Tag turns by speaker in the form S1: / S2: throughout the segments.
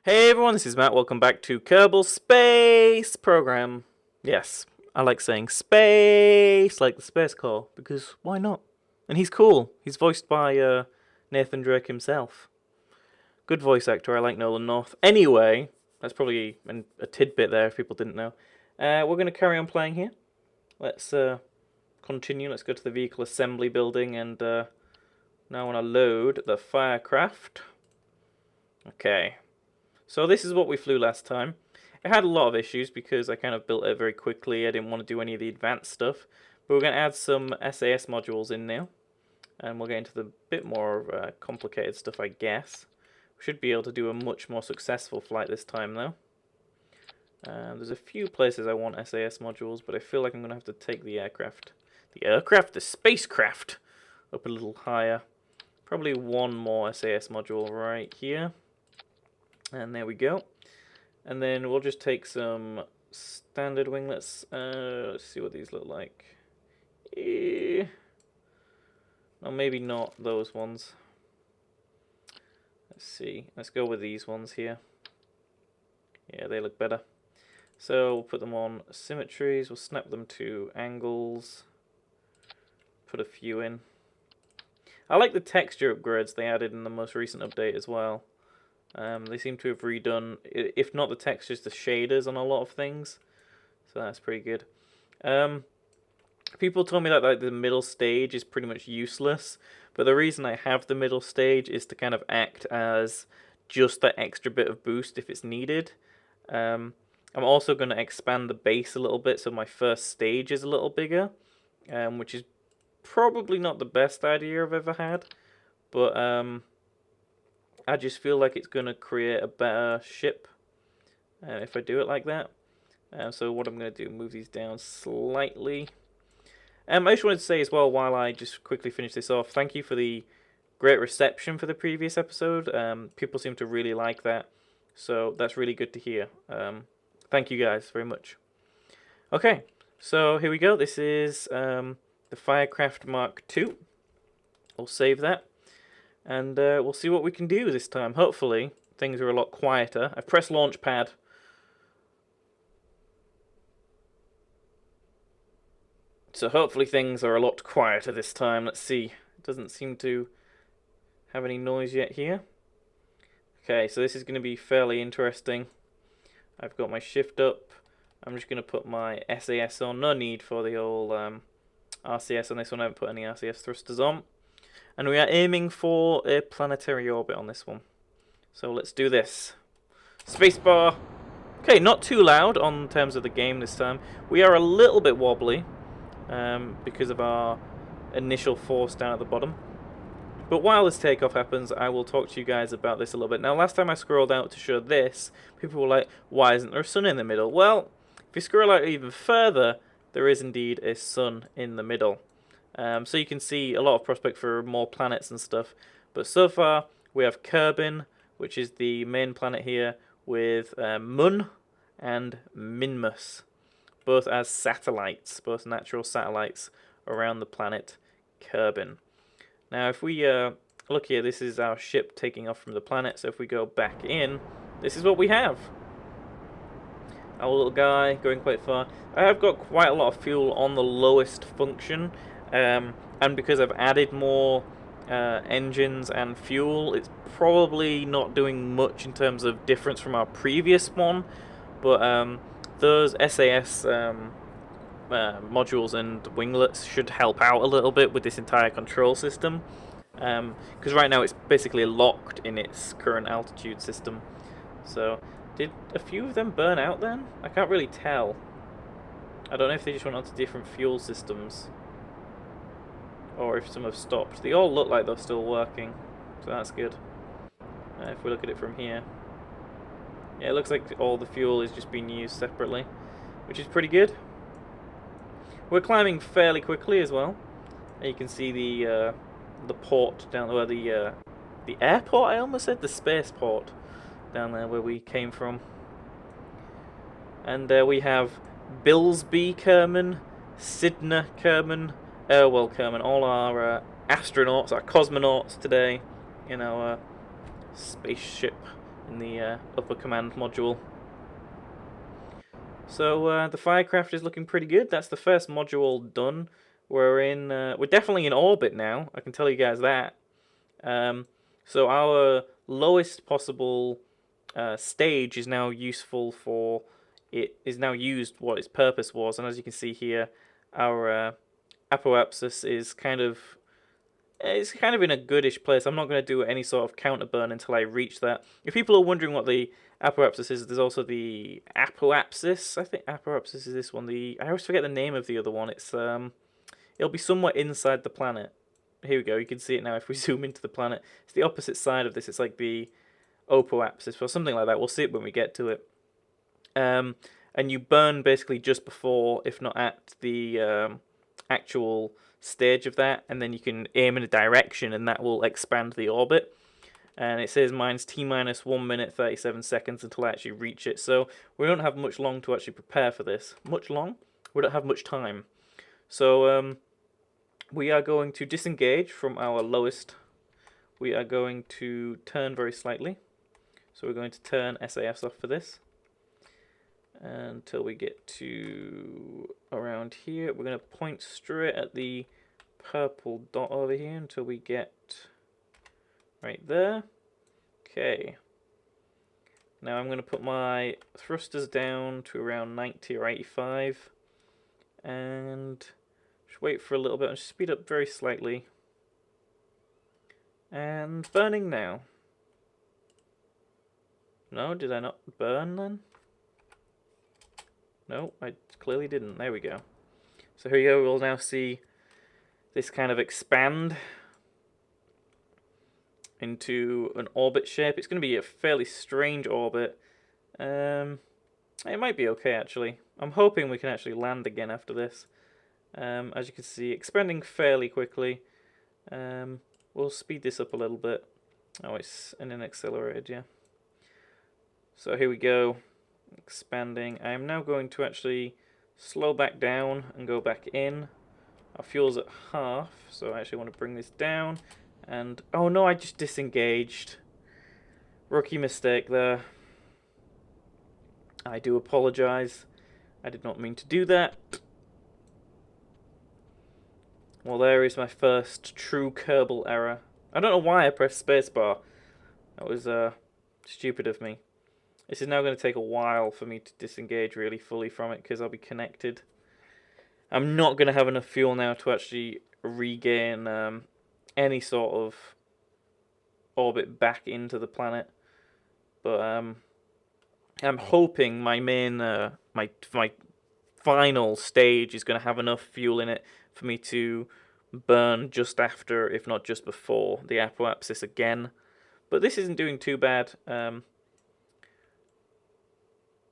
S1: Hey everyone, this is Matt. Welcome back to Kerbal Space Program. Yes, I like saying space like the Space Corps because why not? And he's cool. He's voiced by Nathan Drake himself. Good voice actor. I like Nolan North. Anyway, that's probably a tidbit there if people didn't know. We're going to carry on playing here. Let's continue. Let's go to the vehicle assembly building and now I want to load the Firecraft. Okay. So this is what we flew last time. It had a lot of issues because I kind of built it very quickly. I didn't want to do any of the advanced stuff. But we're going to add some SAS modules in now. And we'll get into the bit more complicated stuff, I guess. We should be able to do a much more successful flight this time, though. There's a few places I want SAS modules, but I feel like I'm going to have to take the spacecraft, up a little higher. Probably one more SAS module right here. And there we go. And then we'll just take some standard winglets. Let's see what these look like. Well, maybe not those ones. Let's see. Let's go with these ones here. Yeah, they look better. So we'll put them on symmetries. We'll snap them to angles. Put a few in. I like the texture upgrades they added in the most recent update as well. They seem to have redone, if not the textures, the shaders on a lot of things. So that's pretty good. People told me that like, the middle stage is pretty much useless. But the reason I have the middle stage is to kind of act as just that extra bit of boost if it's needed. I'm also going to expand the base a little bit so my first stage is a little bigger. Which is probably not the best idea I've ever had. But I just feel like it's going to create a better ship if I do it like that. So what I'm going to do, move these down slightly. I just wanted to say as well, while I just quickly finish this off, thank you for the great reception for the previous episode. People seem to really like that, so that's really good to hear. Thank you guys very much. Okay, so here we go. This is the Firecraft Mark II. We'll save that. And we'll see what we can do this time. Hopefully, things are a lot quieter. I've pressed launch pad. So hopefully things are a lot quieter this time. Let's see. It doesn't seem to have any noise yet here. Okay, so this is going to be fairly interesting. I've got my shift up. I'm just going to put my SAS on. No need for the old RCS on this one. I haven't put any RCS thrusters on. And we are aiming for a planetary orbit on this one. So let's do this. Spacebar. Okay, not too loud on terms of the game this time. We are a little bit wobbly because of our initial force down at the bottom. But while this takeoff happens, I will talk to you guys about this a little bit. Now, last time I scrolled out to show this, people were like, why isn't there a sun in the middle? Well, if you scroll out even further, there is indeed a sun in the middle. So you can see a lot of prospect for more planets and stuff. But so far, we have Kerbal, which is the main planet here, with Mun and Minmus, both as satellites, both natural satellites around the planet Kerbal. Now, if we look here, this is our ship taking off from the planet. So if we go back in, this is what we have. Our little guy going quite far. I have got quite a lot of fuel on the lowest function. And because I've added more engines and fuel, it's probably not doing much in terms of difference from our previous one. But those SAS modules and winglets should help out a little bit with this entire control system. Because right now it's basically locked in its current altitude system. So, did a few of them burn out then? I can't really tell. I don't know if they just went onto different fuel systems, or if some have stopped. They all look like they're still working, so that's good. If we look at it from here, yeah, it looks like all the fuel is just being used separately, which is pretty good. We're climbing fairly quickly as well. And you can see the port down there, the airport. I almost said the spaceport down there where we came from. And we have Billsby Kerman, Sidna Kerman, Erwell Kerman, all our astronauts, our cosmonauts today in our spaceship in the upper command module. So the Firecraft is looking pretty good. That's the first module done. We're definitely in orbit now. I can tell you guys that. So our lowest possible stage is now useful for. It is now used what its purpose was, and as you can see here, our Apoapsis is kind of. It's kind of in a goodish place. I'm not going to do any sort of counter burn until I reach that. If people are wondering what the Apoapsis is, there's also the Apoapsis. I think Apoapsis is this one. I always forget the name of the other one. It'll be somewhere inside the planet. Here we go. You can see it now if we zoom into the planet. It's the opposite side of this. It's like the Opoapsis or something like that. We'll see it when we get to it. And you burn basically just before, if not at the actual stage of that, and then you can aim in a direction and that will expand the orbit. And it says mine's T-minus 1 minute 37 seconds until I actually reach it, so we don't have much long to actually prepare for this. Much long? We don't have much time. So we are going to disengage from our lowest. We are going to turn very slightly. So we're going to turn SAFs off for this until we get to around here. We're going to point straight at the purple dot over here until we get right there. Okay. Now I'm going to put my thrusters down to around 90 or 85 and just wait for a little bit and speed up very slightly. And burning now. No, did I not burn then? No, I clearly didn't. There we go. So here we go. We'll now see this kind of expand into an orbit shape. It's going to be a fairly strange orbit. It might be okay, actually. I'm hoping we can actually land again after this. As you can see, expanding fairly quickly. We'll speed this up a little bit. Oh, it's in an accelerated, yeah. So here we go. Expanding. I am now going to actually slow back down and go back in. Our fuel's at half, so I actually want to bring this down. And oh no, I just disengaged. Rookie mistake there. I do apologize. I did not mean to do that. Well, there is my first true Kerbal error. I don't know why I pressed spacebar. That was stupid of me. This is now going to take a while for me to disengage really fully from it because I'll be connected. I'm not going to have enough fuel now to actually regain any sort of orbit back into the planet. But I'm hoping my main, my final stage is going to have enough fuel in it for me to burn just after, if not just before, the Apoapsis again. But this isn't doing too bad.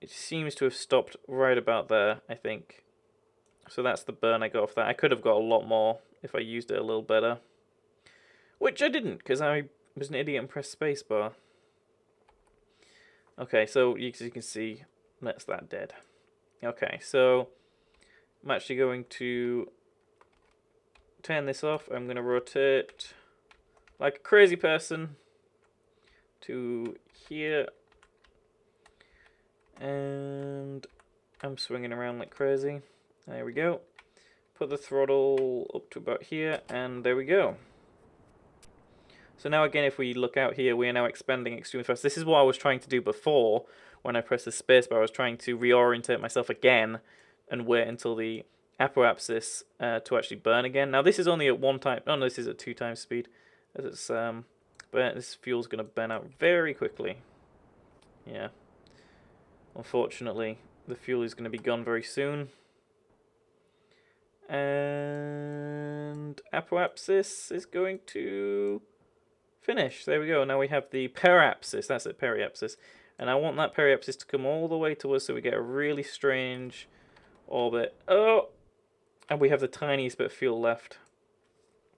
S1: It seems to have stopped right about there, I think. So that's the burn I got off that. I could have got a lot more if I used it a little better. Which I didn't, because I was an idiot and pressed spacebar. Okay, so as you can see, that's that dead. Okay, so I'm actually going to turn this off. I'm going to rotate like a crazy person to here. And I'm swinging around like crazy. There we go. Put the throttle up to about here, and there we go. So now again, if we look out here, we are now expanding extremely fast. This is what I was trying to do before when I pressed the spacebar. I was trying to reorientate myself again and wait until the Apoapsis to actually burn again. Now this is only at 1 time. Oh no, this is at 2 times speed. As it's but this fuel's going to burn out very quickly. Yeah. Unfortunately, the fuel is going to be gone very soon. And Apoapsis is going to finish. There we go. Now we have the Periapsis. That's it, Periapsis. And I want that Periapsis to come all the way to us so we get a really strange orbit. Oh! And we have the tiniest bit of fuel left.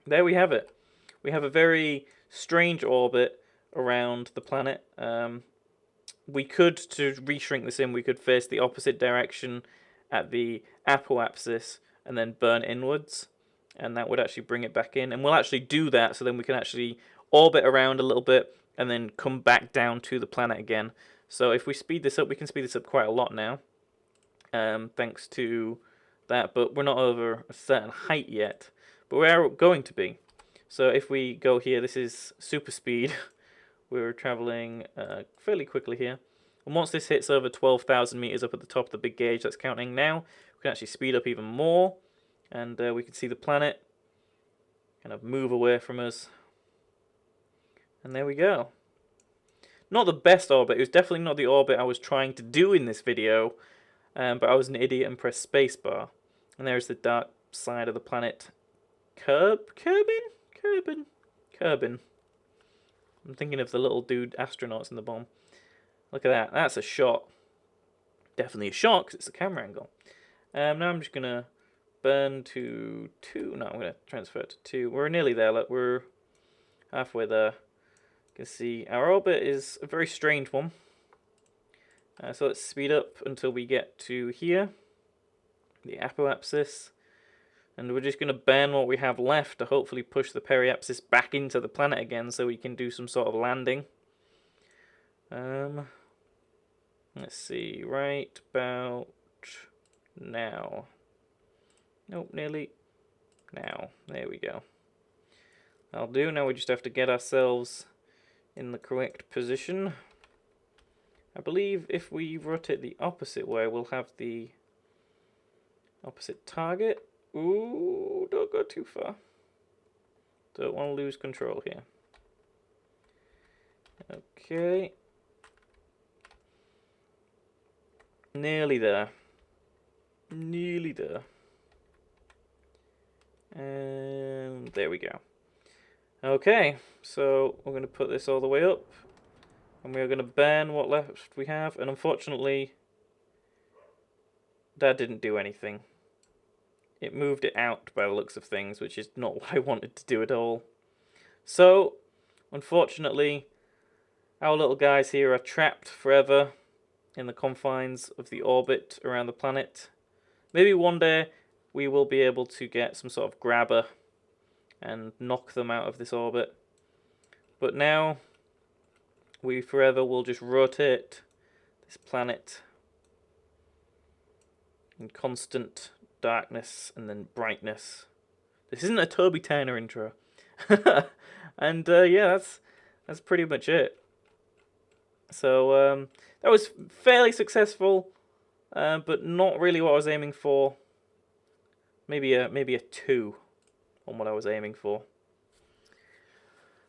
S1: There we have it. We have a very strange orbit around the planet. We could, to reshrink this in, we could face the opposite direction at the Apoapsis and then burn inwards, and that would actually bring it back in. And we'll actually do that so then we can actually orbit around a little bit and then come back down to the planet again. So if we speed this up, we can speed this up quite a lot now, thanks to that, but we're not over a certain height yet, but we are going to be. So if we go here, this is super speed. We're traveling fairly quickly here. And once this hits over 12,000 meters up at the top of the big gauge that's counting now, we can actually speed up even more, and we can see the planet kind of move away from us. And there we go. Not the best orbit. It was definitely not the orbit I was trying to do in this video, but I was an idiot and pressed spacebar. And there's the dark side of the planet. Kerbin? I'm thinking of the little dude astronauts in the bomb. Look at that. That's a shot. Definitely a shot because it's the camera angle. Now I'm just going to burn to 2. No, I'm going to transfer to 2. We're nearly there. Look, we're halfway there. You can see our orbit is a very strange one. So let's speed up until we get to here, the apoapsis. And we're just going to burn what we have left to hopefully push the periapsis back into the planet again so we can do some sort of landing. Let's see, right about now. Nope, nearly now. There we go. That'll do. Now we just have to get ourselves in the correct position. I believe if we rotate the opposite way, we'll have the opposite target. Ooh, don't go too far. Don't want to lose control here. Okay. Nearly there. Nearly there. And there we go. Okay, so we're going to put this all the way up. And we're going to burn what left we have. And unfortunately, that didn't do anything. It moved it out by the looks of things, which is not what I wanted to do at all. So, unfortunately, our little guys here are trapped forever in the confines of the orbit around the planet. Maybe one day we will be able to get some sort of grabber and knock them out of this orbit. But now, we forever will just rotate this planet in constant darkness and then brightness. This isn't a Toby Turner intro. And yeah, that's pretty much it. So that was fairly successful, but not really what I was aiming for. Maybe a 2 on what I was aiming for.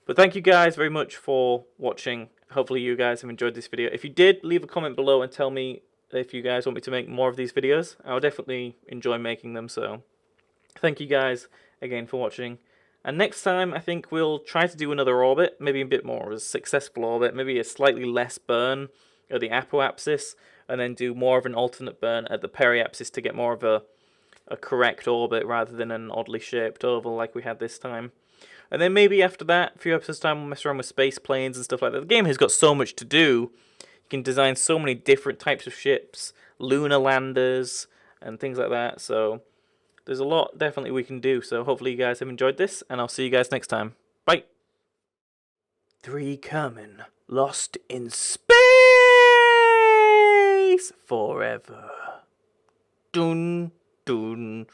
S1: But thank you guys very much for watching. Hopefully you guys have enjoyed this video. If you did, leave a comment below and tell me if you guys want me to make more of these videos. I'll definitely enjoy making them, so thank you guys again for watching. And next time, I think we'll try to do another orbit, maybe a bit more of a successful orbit, maybe a slightly less burn at the apoapsis, and then do more of an alternate burn at the periapsis to get more of a correct orbit rather than an oddly shaped oval like we had this time. And then maybe after that, a few episodes time, we'll mess around with space planes and stuff like that. The game has got so much to do. You can design so many different types of ships, lunar landers, and things like that. So there's a lot definitely we can do. So hopefully you guys have enjoyed this, and I'll see you guys next time. Bye. 3 coming, lost in space forever. Dun, dun,